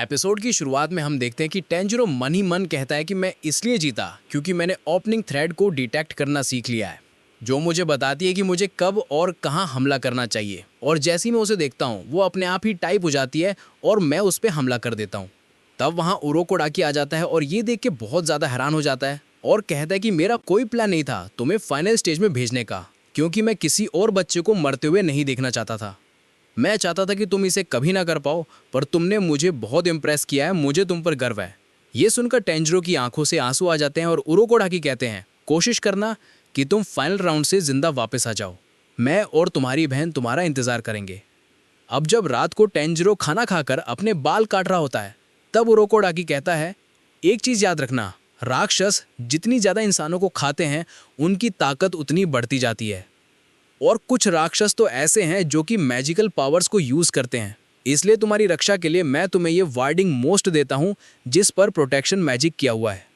Episode की शुरुआत में हम देखते हैं कि टेंजिरो मन ही मन कहता है कि मैं इसलिए जीता क्योंकि मैंने ओपनिंग थ्रेड को डिटेक्ट करना सीख लिया है, जो मुझे बताती है कि मुझे कब और कहां हमला करना चाहिए। और जैसे ही मैं उसे देखता हूं वो अपने आप ही टाइप हो जाती है और मैं उस पर हमला कर देता हूं। तब वहां उरोकोडाकी आ जाता है और ये देख के बहुत ज़्यादा हैरान हो जाता है और कहता है कि मेरा कोई प्लान नहीं था तुम्हें फाइनल स्टेज में भेजने का, क्योंकि मैं किसी और बच्चे को मरते हुए नहीं देखना चाहता था। मैं चाहता था कि तुम इसे कभी ना कर पाओ, पर तुमने मुझे बहुत इम्प्रेस किया है, मुझे तुम पर गर्व है। ये सुनकर टेंजिरो की आंखों से आंसू आ जाते हैं और उरोकोडाकी कहते हैं कोशिश करना कि तुम फाइनल राउंड से जिंदा वापस आ जाओ, मैं और तुम्हारी बहन तुम्हारा इंतजार करेंगे। अब जब रात को टेंजिरो खाना खाकर अपने बाल काट रहा होता है तब उरोकोडाकी कहता है एक चीज़ याद रखना, राक्षस जितनी ज़्यादा इंसानों को खाते हैं उनकी ताकत उतनी बढ़ती जाती है, और कुछ राक्षस तो ऐसे हैं जो कि मैजिकल पावर्स को यूज करते हैं। इसलिए तुम्हारी रक्षा के लिए मैं तुम्हें ये वार्डिंग मोस्ट देता हूं जिस पर प्रोटेक्शन मैजिक किया हुआ है।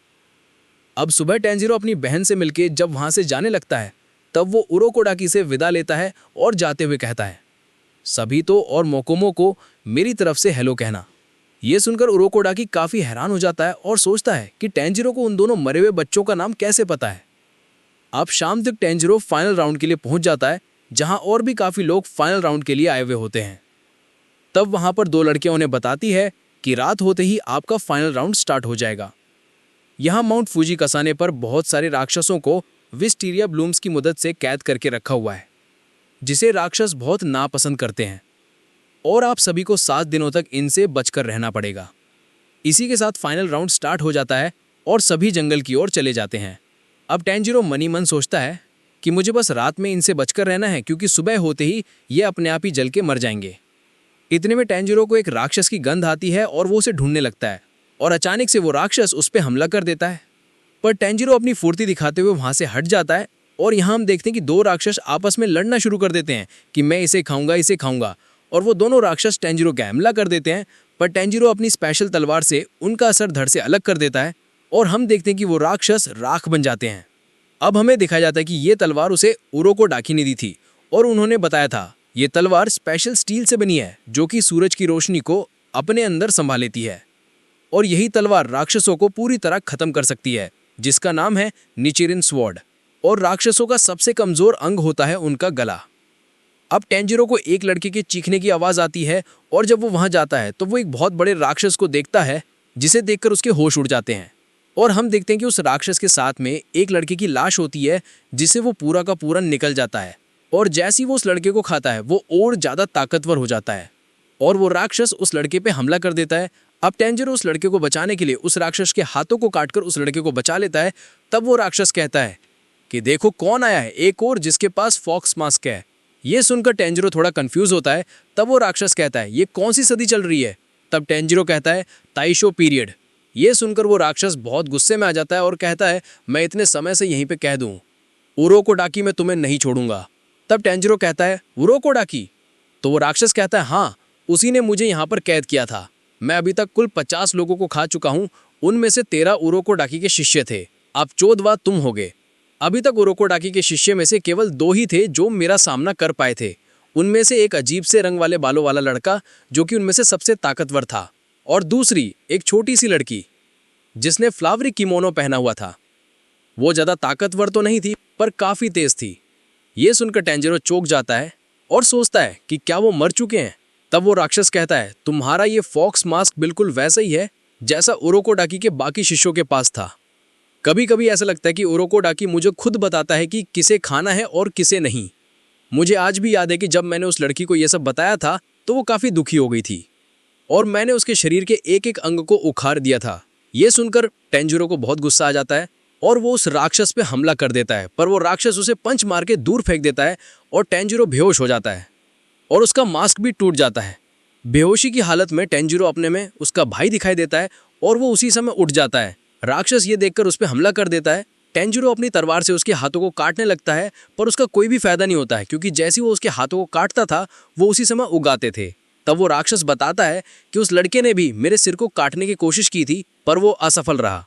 अब सुबह टेंजिरो अपनी बहन से मिलके जब वहां से जाने लगता है तब वो उरोकोडाकी से विदा लेता है और जाते हुए कहता है सभी तो और मोकोमो को मेरी तरफ से हेलो कहना। ये सुनकर उरोकोडाकी काफी हैरान हो जाता है और सोचता है कि टेंजिरो को उन दोनों मरे हुए बच्चों का नाम कैसे पता है। अब शाम तक टेंजिरो फाइनल राउंड के लिए पहुंच जाता है जहां और भी काफी लोग फाइनल राउंड के लिए आए हुए होते हैं। तब वहां पर दो लड़कियां उन्हें बताती है कि रात होते ही आपका फाइनल राउंड स्टार्ट हो जाएगा। यहां माउंट फूजी कसाने पर बहुत सारे राक्षसों को विस्टीरिया ब्लूम्स की मदद से कैद करके रखा हुआ है, जिसे राक्षस बहुत नापसंद करते हैं, और आप सभी को 7 दिनों तक इनसे बचकर रहना पड़ेगा। इसी के साथ फाइनल राउंड स्टार्ट हो जाता है और सभी जंगल की ओर चले जाते हैं। अब टेंजिरो मनी मन सोचता है कि मुझे बस रात में इनसे बचकर रहना है, क्योंकि सुबह होते ही ये अपने आप ही जल के मर जाएंगे। इतने में टेंजिरो को एक राक्षस की गंध आती है और वो उसे ढूंढने लगता है और अचानक से वो राक्षस उस पर हमला कर देता है। पर टेंजिरो अपनी फुर्ती दिखाते हुए वहां से हट जाता है और यहाँ हम देखते हैं कि दो राक्षस आपस में लड़ना शुरू कर देते हैं कि मैं इसे खाऊंगा, और वो दोनों राक्षस टेंजिरो का हमला कर देते हैं। पर टेंजिरो अपनी स्पेशल तलवार से उनका असर धड़ से अलग कर देता है और हम देखते हैं कि वो राक्षस राख बन जाते हैं। अब हमें दिखाया जाता है कि ये तलवार उसे उरोकोडाकी ने दी थी और उन्होंने बताया था ये तलवार स्पेशल स्टील से बनी है जो कि सूरज की रोशनी को अपने अंदर संभाल लेती है, और यही तलवार राक्षसों को पूरी तरह खत्म कर सकती है, जिसका नाम है निचिरिन स्वॉर्ड। और राक्षसों का सबसे कमजोर अंग होता है उनका गला। अब टेंजिरो को एक लड़के के चीखने की आवाज आती है और जब वो वहां जाता है तो वो एक बहुत बड़े राक्षस को देखता है, जिसे देखकर उसके होश उड़ जाते हैं। और हम देखते हैं कि उस राक्षस के साथ में एक लड़के की लाश होती है जिसे वो पूरा का पूरा निकल जाता है, और जैसे ही वो उस लड़के को खाता है वो और ज्यादा ताकतवर हो जाता है और वो राक्षस उस लड़के पे हमला कर देता है। अब टेंजिरो उस लड़के को बचाने के लिए उस राक्षस के हाथों को काटकर उस लड़के को बचा लेता है। तब वो राक्षस कहता है कि देखो कौन आया है, एक और जिसके पास फॉक्स मास्क है। ये सुनकर टेंजिरो थोड़ा कंफ्यूज होता है। तब वो राक्षस कहता है ये कौन सी सदी चल रही है। तब टेंजिरो कहता है ताइशो पीरियड। ये सुनकर वो राक्षस बहुत गुस्से में आ जाता है और कहता है मैं इतने समय से यहीं पे कह दूं, उरोकोडाकी मैं तुम्हें नहीं छोड़ूंगा। तब टेंजिरो कहता है उरोकोडाकी? तो वो राक्षस कहता है हाँ, उसी ने मुझे यहाँ पर कैद किया था। मैं अभी तक कुल 50 लोगों को खा चुका हूँ, उनमें से 13 उरोकोडाकी के शिष्य थे, अब 14वां तुम होगे। अभी तक उरोकोडाकी के शिष्य में से केवल 2 ही थे जो मेरा सामना कर पाए थे। उनमें से एक अजीब से रंग वाले बालों वाला लड़का जो कि उनमें से सबसे ताकतवर था, और दूसरी एक छोटी सी लड़की जिसने फ्लावरी किमोनो पहना हुआ था। वो ज्यादा ताकतवर तो नहीं थी पर काफी तेज थी। ये सुनकर टेंजिरो चौंक जाता है और सोचता है कि क्या वो मर चुके हैं। तब वो राक्षस कहता है तुम्हारा ये फॉक्स मास्क बिल्कुल वैसा ही है जैसा उरोकोडाकी के बाकी शिष्यों के पास था। कभी कभी ऐसा लगता है कि उरोकोडाकी मुझे खुद बताता है कि किसे खाना है और किसे नहीं। मुझे आज भी याद है कि जब मैंने उस लड़की को यह सब बताया था तो वो काफी दुखी हो गई थी और मैंने उसके शरीर के एक एक अंग को उखाड़ दिया था। ये सुनकर टेंजिरो को बहुत गुस्सा आ जाता है और वो उस राक्षस पे हमला कर देता है, पर वो राक्षस उसे पंच मार के दूर फेंक देता है और टेंजिरो बेहोश हो जाता है और उसका मास्क भी टूट जाता है। बेहोशी की हालत में टेंजिरो अपने में उसका भाई दिखाई देता है और वो उसी समय उठ जाता है। राक्षस ये देखकर उस पर हमला कर देता है। टेंजिरो अपनी तलवार से उसके हाथों को काटने लगता है, पर उसका कोई भी फायदा नहीं होता है, क्योंकि जैसे वो उसके हाथों को काटता था वो उसी समय उगाते थे। तब वो राक्षस बताता है कि उस लड़के ने भी मेरे सिर को काटने की कोशिश की थी पर वो असफल रहा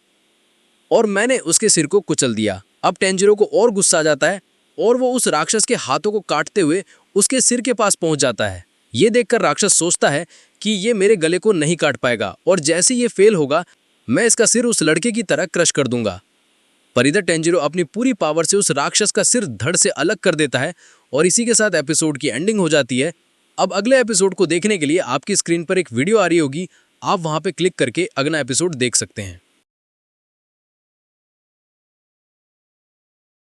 और मैंने उसके सिर को कुचल दिया। अब टेंजिरो को और गुस्सा आ जाता है और वो उस राक्षस के हाथों को काटते हुए उसके सिर के पास पहुंच जाता है। ये देखकर राक्षस सोचता है कि ये मेरे गले को नहीं काट पाएगा और जैसे ये फेल होगा मैं इसका सिर उस लड़के की तरह क्रश कर दूंगा। पर इधर टेंजिरो अपनी पूरी पावर से उस राक्षस का सिर धड़ से अलग कर देता है और इसी के साथ एपिसोड की एंडिंग हो जाती है। अब अगले एपिसोड को देखने के लिए आपकी स्क्रीन पर एक वीडियो आ रही होगी, आप वहां पे क्लिक करके अगला एपिसोड देख सकते हैं।